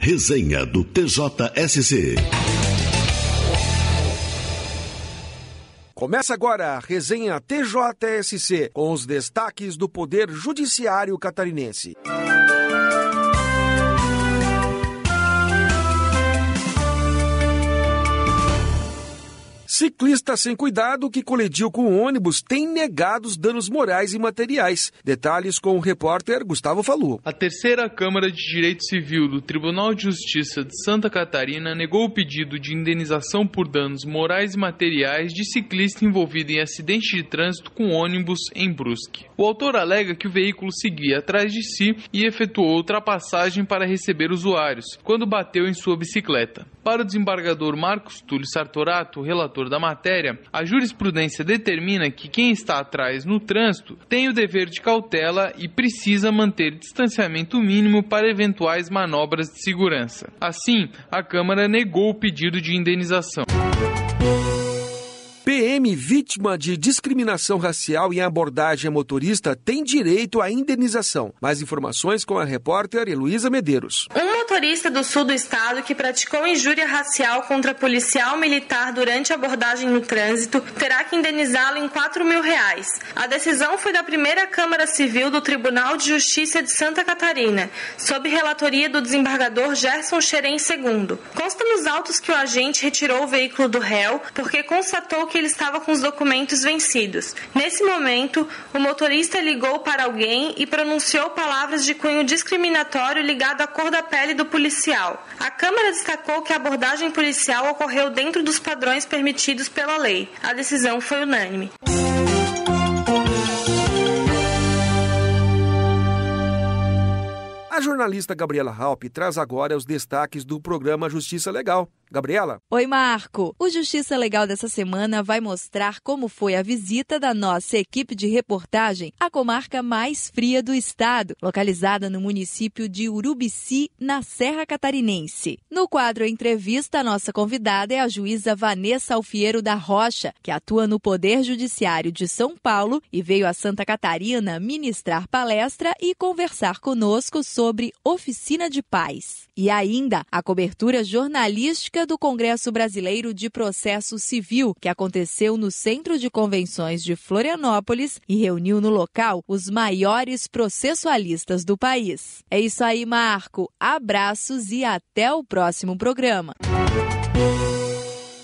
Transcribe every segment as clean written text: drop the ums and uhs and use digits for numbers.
Resenha do TJSC. Começa agora a Resenha TJSC, com os destaques do Poder Judiciário Catarinense. Ciclista sem cuidado que colidiu com o ônibus tem negado os danos morais e materiais. Detalhes com o repórter Gustavo Falu. A terceira Câmara de Direito Civil do Tribunal de Justiça de Santa Catarina negou o pedido de indenização por danos morais e materiais de ciclista envolvido em acidente de trânsito com ônibus em Brusque. O autor alega que o veículo seguia atrás de si e efetuou ultrapassagem para receber usuários, quando bateu em sua bicicleta. Para o desembargador Marcos Túlio Sartorato, relator da matéria, a jurisprudência determina que quem está atrás no trânsito tem o dever de cautela e precisa manter distanciamento mínimo para eventuais manobras de segurança. Assim, a Câmara negou o pedido de indenização. PM vítima de discriminação racial em abordagem a motorista tem direito à indenização. Mais informações com a repórter Heloísa Medeiros. Um motorista do sul do estado que praticou injúria racial contra policial militar durante a abordagem no trânsito terá que indenizá-lo em R$4.000. A decisão foi da primeira Câmara Civil do Tribunal de Justiça de Santa Catarina, sob relatoria do desembargador Gerson Xerém II. Consta nos autos que o agente retirou o veículo do réu porque constatou que ele estava com os documentos vencidos. Nesse momento, o motorista ligou para alguém e pronunciou palavras de cunho discriminatório ligado à cor da pele do policial. A Câmara destacou que a abordagem policial ocorreu dentro dos padrões permitidos pela lei. A decisão foi unânime. A jornalista Gabriela Halpe traz agora os destaques do programa Justiça Legal. Gabriela? Oi, Marco. O Justiça Legal dessa semana vai mostrar como foi a visita da nossa equipe de reportagem à comarca mais fria do estado, localizada no município de Urubici, na Serra Catarinense. No quadro Entrevista, a nossa convidada é a juíza Vanessa Alfiero da Rocha, que atua no Poder Judiciário de São Paulo e veio a Santa Catarina ministrar palestra e conversar conosco sobre oficina de paz. E ainda a cobertura jornalística do Congresso Brasileiro de Processo Civil, que aconteceu no Centro de Convenções de Florianópolis e reuniu no local os maiores processualistas do país. É isso aí, Marco. Abraços e até o próximo programa.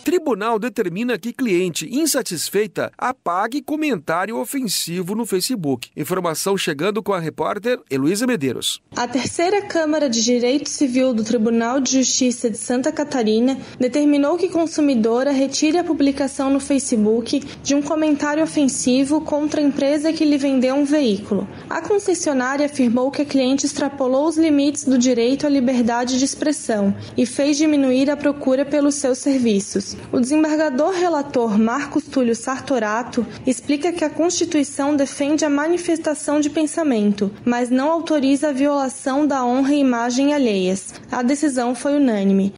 Tribunal determina que cliente insatisfeita apague comentário ofensivo no Facebook. Informação chegando com a repórter Heloísa Medeiros. A terceira Câmara de Direito Civil do Tribunal de Justiça de Santa Catarina determinou que consumidora retire a publicação no Facebook de um comentário ofensivo contra a empresa que lhe vendeu um veículo. A concessionária afirmou que a cliente extrapolou os limites do direito à liberdade de expressão e fez diminuir a procura pelos seus serviços. O desembargador relator Marcos Túlio Sartorato explica que a Constituição defende a manifestação de pensamento, mas não autoriza a violação da honra e imagem alheias. A decisão foi unânime.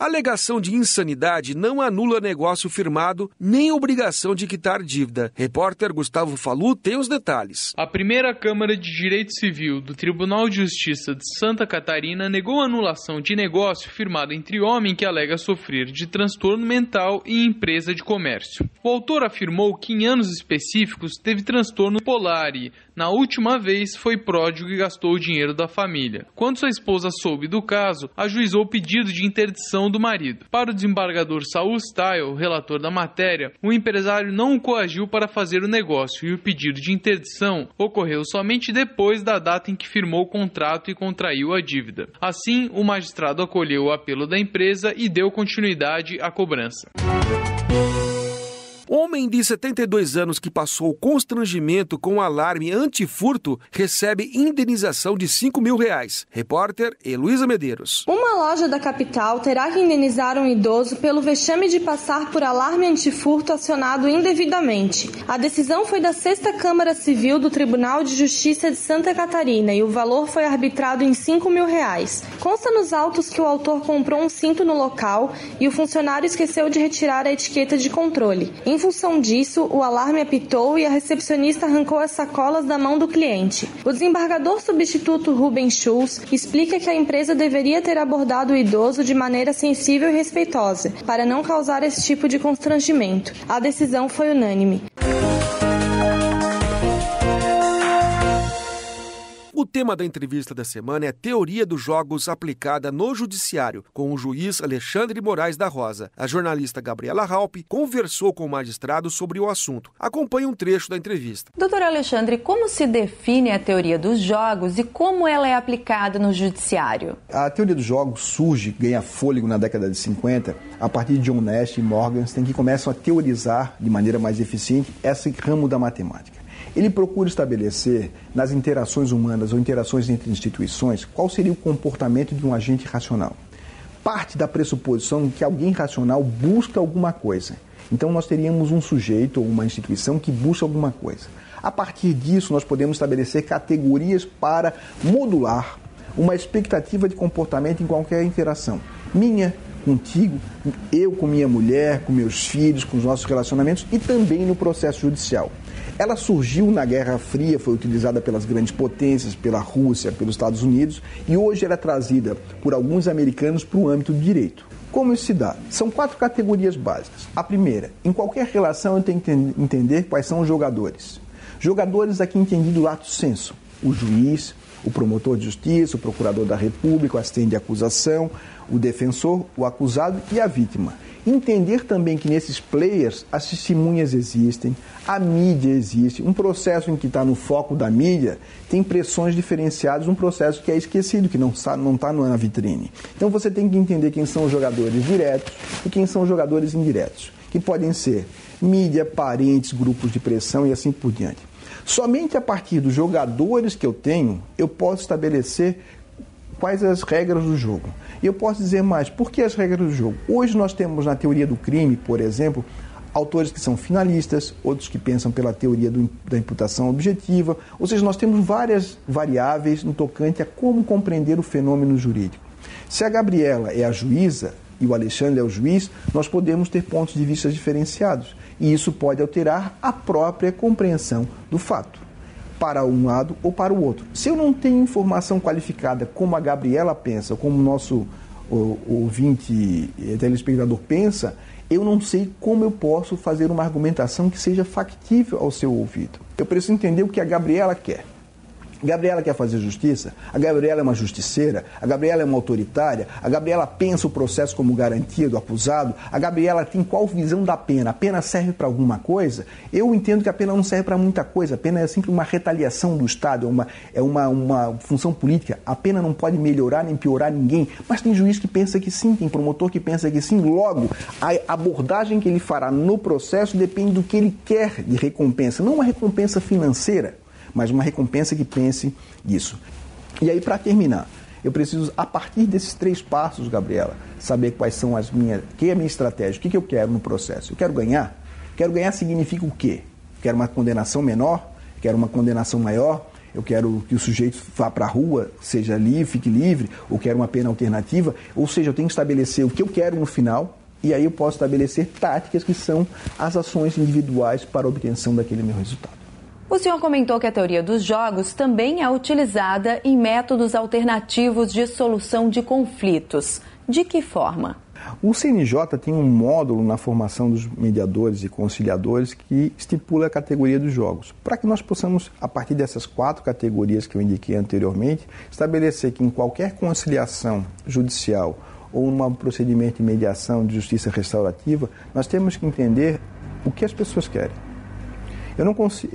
Alegação de insanidade não anula negócio firmado nem obrigação de quitar dívida. Repórter Gustavo Falu tem os detalhes. A primeira Câmara de Direito Civil do Tribunal de Justiça de Santa Catarina negou a anulação de negócio firmado entre homem que alega sofrer de transtorno mental e empresa de comércio. O autor afirmou que em anos específicos teve transtorno bipolar e, na última vez, foi pródigo e gastou o dinheiro da família. Quando sua esposa soube do caso, ajuizou o pedido de interdição do marido. Para o desembargador Saul Style, relator da matéria, o empresário não o coagiu para fazer o negócio e o pedido de interdição ocorreu somente depois da data em que firmou o contrato e contraiu a dívida. Assim, o magistrado acolheu o apelo da empresa e deu continuidade à cobrança. Homem de 72 anos que passou constrangimento com o alarme antifurto recebe indenização de R$5.000. Repórter Heloísa Medeiros. Uma loja da capital terá que indenizar um idoso pelo vexame de passar por alarme antifurto acionado indevidamente. A decisão foi da 6ª Câmara Civil do Tribunal de Justiça de Santa Catarina e o valor foi arbitrado em R$5.000. Consta nos autos que o autor comprou um cinto no local e o funcionário esqueceu de retirar a etiqueta de controle. Em função função disso, o alarme apitou e a recepcionista arrancou as sacolas da mão do cliente. O desembargador substituto Rubens Schultz explica que a empresa deveria ter abordado o idoso de maneira sensível e respeitosa, para não causar esse tipo de constrangimento. A decisão foi unânime. O tema da entrevista da semana é teoria dos jogos aplicada no judiciário, com o juiz Alexandre Moraes da Rosa. A jornalista Gabriela Halpe conversou com o magistrado sobre o assunto. Acompanhe um trecho da entrevista. Doutor Alexandre, como se define a teoria dos jogos e como ela é aplicada no judiciário? A teoria dos jogos surge, ganha fôlego na década de 50, a partir de John Nash e Morgenstern, que começam a teorizar de maneira mais eficiente esse ramo da matemática. Ele procura estabelecer nas interações humanas ou interações entre instituições qual seria o comportamento de um agente racional. Parte da pressuposição que alguém racional busca alguma coisa. Então nós teríamos um sujeito ou uma instituição que busca alguma coisa. A partir disso nós podemos estabelecer categorias para modular uma expectativa de comportamento em qualquer interação. Minha, contigo, eu com minha mulher, com meus filhos, com os nossos relacionamentos e também no processo judicial. Ela surgiu na Guerra Fria, foi utilizada pelas grandes potências, pela Rússia, pelos Estados Unidos e hoje ela é trazida por alguns americanos para o âmbito do direito. Como isso se dá? São 4 categorias básicas. A primeira, em qualquer relação eu tenho que entender quais são os jogadores. Jogadores aqui entendido lato sensu, o juiz, o promotor de justiça, o procurador da República, o assistente de acusação, o defensor, o acusado e a vítima. Entender também que nesses players as testemunhas existem, a mídia existe, um processo em que está no foco da mídia tem pressões diferenciadas, um processo que é esquecido, que não está na vitrine. Então você tem que entender quem são os jogadores diretos e quem são os jogadores indiretos, que podem ser mídia, parentes, grupos de pressão e assim por diante. Somente a partir dos jogadores que eu tenho, eu posso estabelecer quais as regras do jogo. E eu posso dizer mais, por que as regras do jogo? Hoje nós temos na teoria do crime, por exemplo, autores que são finalistas, outros que pensam pela teoria da imputação objetiva, ou seja, nós temos várias variáveis no tocante a como compreender o fenômeno jurídico. Se a Gabriela é a juíza e o Alexandre é o juiz, nós podemos ter pontos de vista diferenciados, e isso pode alterar a própria compreensão do fato, para um lado ou para o outro. Se eu não tenho informação qualificada como a Gabriela pensa, como o nosso ouvinte, telespectador pensa, eu não sei como eu posso fazer uma argumentação que seja factível ao seu ouvido. Eu preciso entender o que a Gabriela quer. A Gabriela quer fazer justiça, a Gabriela é uma justiceira, a Gabriela é uma autoritária, a Gabriela pensa o processo como garantia do acusado, a Gabriela tem qual visão da pena? A pena serve para alguma coisa? Eu entendo que a pena não serve para muita coisa, a pena é sempre uma retaliação do Estado, é uma função política, a pena não pode melhorar nem piorar ninguém, mas tem juiz que pensa que sim, tem promotor que pensa que sim, logo a abordagem que ele fará no processo depende do que ele quer de recompensa, não uma recompensa financeira, mas uma recompensa que pense nisso. E aí, para terminar, eu preciso, a partir desses 3 passos, Gabriela, saber quais são a minha estratégia, o que eu quero no processo. Eu quero ganhar? Quero ganhar significa o quê? Quero uma condenação menor? Quero uma condenação maior? Eu quero que o sujeito vá para a rua, seja livre, fique livre, ou quero uma pena alternativa? Ou seja, eu tenho que estabelecer o que eu quero no final, e aí eu posso estabelecer táticas que são as ações individuais para a obtenção daquele meu resultado. O senhor comentou que a teoria dos jogos também é utilizada em métodos alternativos de solução de conflitos. De que forma? O CNJ tem um módulo na formação dos mediadores e conciliadores que estipula a categoria dos jogos, para que nós possamos, a partir dessas 4 categorias que eu indiquei anteriormente, estabelecer que em qualquer conciliação judicial ou num procedimento de mediação de justiça restaurativa, nós temos que entender o que as pessoas querem.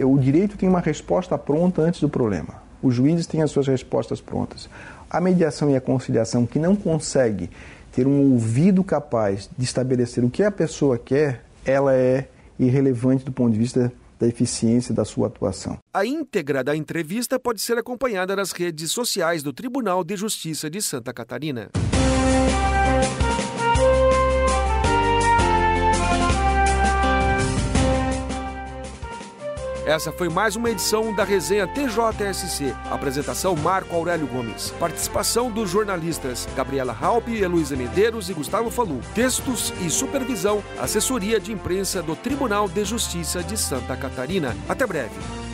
O direito tem uma resposta pronta antes do problema. Os juízes têm as suas respostas prontas. A mediação e a conciliação que não consegue ter um ouvido capaz de estabelecer o que a pessoa quer, ela é irrelevante do ponto de vista da eficiência da sua atuação. A íntegra da entrevista pode ser acompanhada nas redes sociais do Tribunal de Justiça de Santa Catarina. Essa foi mais uma edição da resenha TJSC. Apresentação Marco Aurélio Gomes. Participação dos jornalistas Gabriela Halpe, Heloísa Medeiros e Gustavo Falu. Textos e supervisão, assessoria de imprensa do Tribunal de Justiça de Santa Catarina. Até breve.